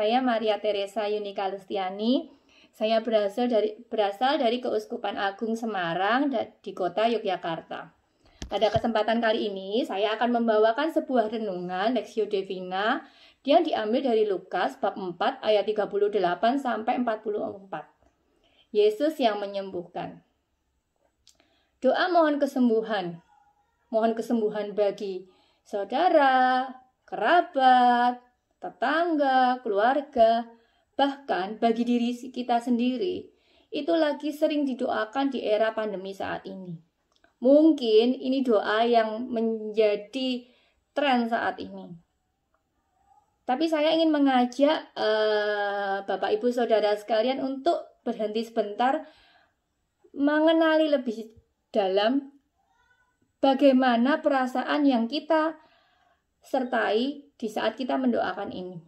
saya Maria Teresa Yunika Lustiani. Saya berasal dari Keuskupan Agung Semarang di kota Yogyakarta. Pada kesempatan kali ini, saya akan membawakan sebuah renungan Lectio Divina yang diambil dari Lukas bab 4 ayat 38 sampai 44. Yesus yang menyembuhkan. Doa mohon kesembuhan. Mohon kesembuhan bagi saudara, kerabat, tetangga, keluarga, bahkan bagi diri kita sendiri. Itu lagi sering didoakan di era pandemi saat ini. Mungkin ini doa yang menjadi tren saat ini. Tapi saya ingin mengajak Bapak Ibu Saudara sekalian untuk berhenti sebentar, mengenali lebih dalam bagaimana perasaan yang kita sertai di saat kita mendoakan ini.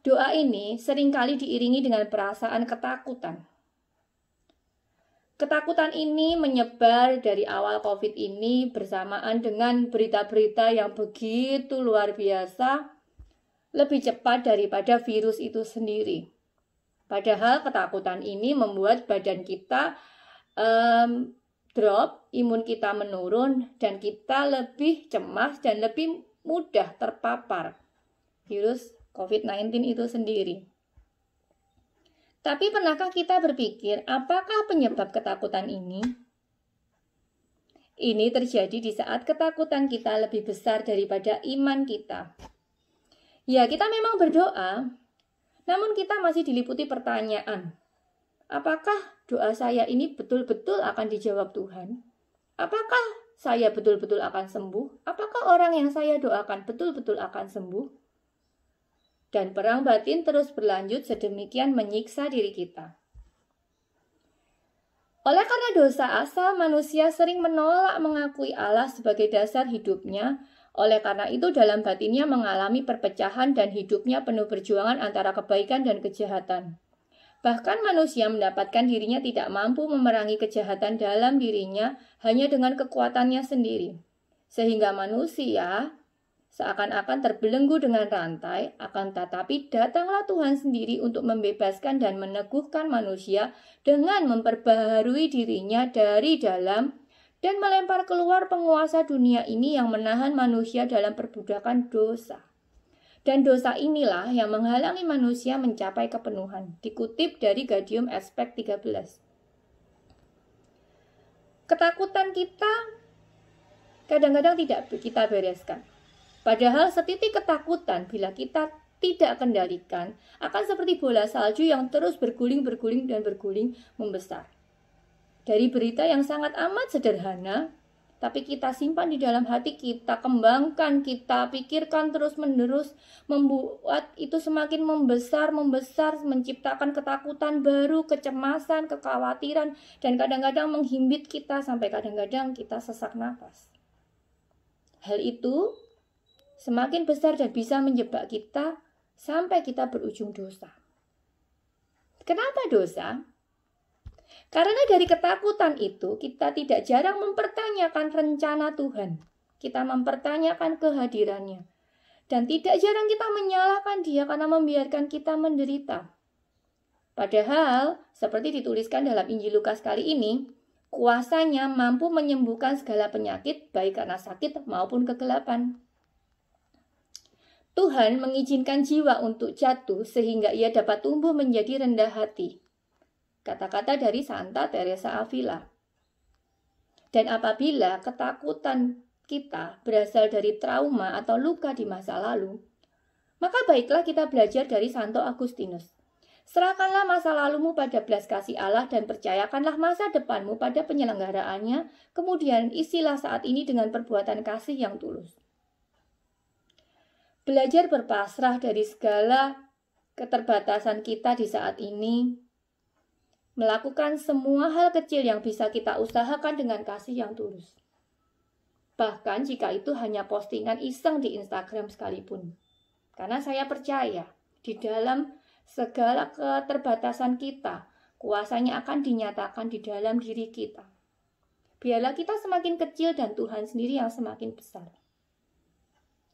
Doa ini seringkali diiringi dengan perasaan ketakutan. Ketakutan ini menyebar dari awal COVID ini bersamaan dengan berita-berita yang begitu luar biasa, lebih cepat daripada virus itu sendiri. Padahal ketakutan ini membuat badan kita drop, imun kita menurun, dan kita lebih cemas dan lebih mudah terpapar virus COVID-19 itu sendiri. Tapi pernahkah kita berpikir, apakah penyebab ketakutan ini? Ini terjadi di saat ketakutan kita lebih besar daripada iman kita. Ya, kita memang berdoa, namun kita masih diliputi pertanyaan. Apakah doa saya ini betul-betul akan dijawab Tuhan? Apakah saya betul-betul akan sembuh? Apakah orang yang saya doakan betul-betul akan sembuh? Dan perang batin terus berlanjut sedemikian menyiksa diri kita. Oleh karena dosa asal, manusia sering menolak mengakui Allah sebagai dasar hidupnya. Oleh karena itu dalam batinnya mengalami perpecahan dan hidupnya penuh perjuangan antara kebaikan dan kejahatan. Bahkan manusia mendapatkan dirinya tidak mampu memerangi kejahatan dalam dirinya hanya dengan kekuatannya sendiri. Sehingga manusia seakan-akan terbelenggu dengan rantai, akan tetapi datanglah Tuhan sendiri untuk membebaskan dan meneguhkan manusia dengan memperbaharui dirinya dari dalam dan melempar keluar penguasa dunia ini yang menahan manusia dalam perbudakan dosa. Dan dosa inilah yang menghalangi manusia mencapai kepenuhan. Dikutip dari Gaudium et Spes 13. Ketakutan kita kadang-kadang tidak kita bereskan. Padahal setitik ketakutan bila kita tidak kendalikan akan seperti bola salju yang terus berguling dan berguling membesar. Dari berita yang sangat amat sederhana, tapi kita simpan di dalam hati, kita kembangkan, kita pikirkan terus-menerus, membuat itu semakin membesar, menciptakan ketakutan baru, kecemasan, kekhawatiran, dan kadang-kadang menghimpit kita sampai kadang-kadang kita sesak nafas. Hal itu semakin besar dan bisa menjebak kita sampai kita berujung dosa. Kenapa dosa? Karena dari ketakutan itu kita tidak jarang mempertanyakan rencana Tuhan. Kita mempertanyakan kehadirannya. Dan tidak jarang kita menyalahkan Dia karena membiarkan kita menderita. Padahal, seperti dituliskan dalam Injil Lukas kali ini, kuasanya mampu menyembuhkan segala penyakit baik karena sakit maupun kegelapan. Tuhan mengizinkan jiwa untuk jatuh sehingga ia dapat tumbuh menjadi rendah hati. Kata-kata dari Santa Teresa Avila. Dan apabila ketakutan kita berasal dari trauma atau luka di masa lalu, maka baiklah kita belajar dari Santo Agustinus. Serahkanlah masa lalumu pada belas kasih Allah dan percayakanlah masa depanmu pada penyelenggaraannya, kemudian isilah saat ini dengan perbuatan kasih yang tulus. Belajar berpasrah dari segala keterbatasan kita di saat ini, melakukan semua hal kecil yang bisa kita usahakan dengan kasih yang tulus. Bahkan jika itu hanya postingan iseng di Instagram sekalipun. Karena saya percaya, di dalam segala keterbatasan kita, kuasanya akan dinyatakan di dalam diri kita. Biarlah kita semakin kecil dan Tuhan sendiri yang semakin besar.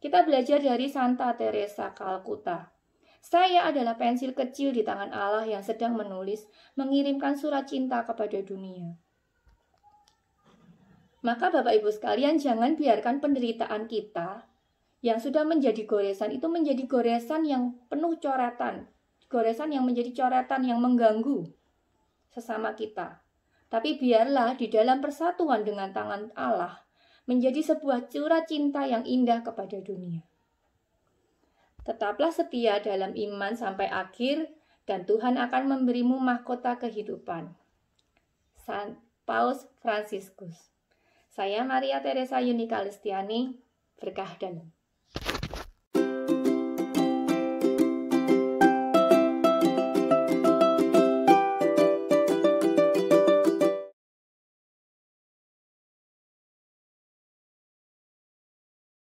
Kita belajar dari Santa Teresa Kalkuta. Saya adalah pensil kecil di tangan Allah yang sedang menulis, mengirimkan surat cinta kepada dunia. Maka Bapak Ibu sekalian, jangan biarkan penderitaan kita yang sudah menjadi goresan itu menjadi goresan yang penuh coretan. Goresan yang menjadi coretan yang mengganggu sesama kita. Tapi biarlah di dalam persatuan dengan tangan Allah menjadi sebuah surat cinta yang indah kepada dunia. Tetaplah setia dalam iman sampai akhir dan Tuhan akan memberimu mahkota kehidupan. Saint Paus Fransiskus. Saya Maria Teresa Yuni Kalistiani, berkah dalam.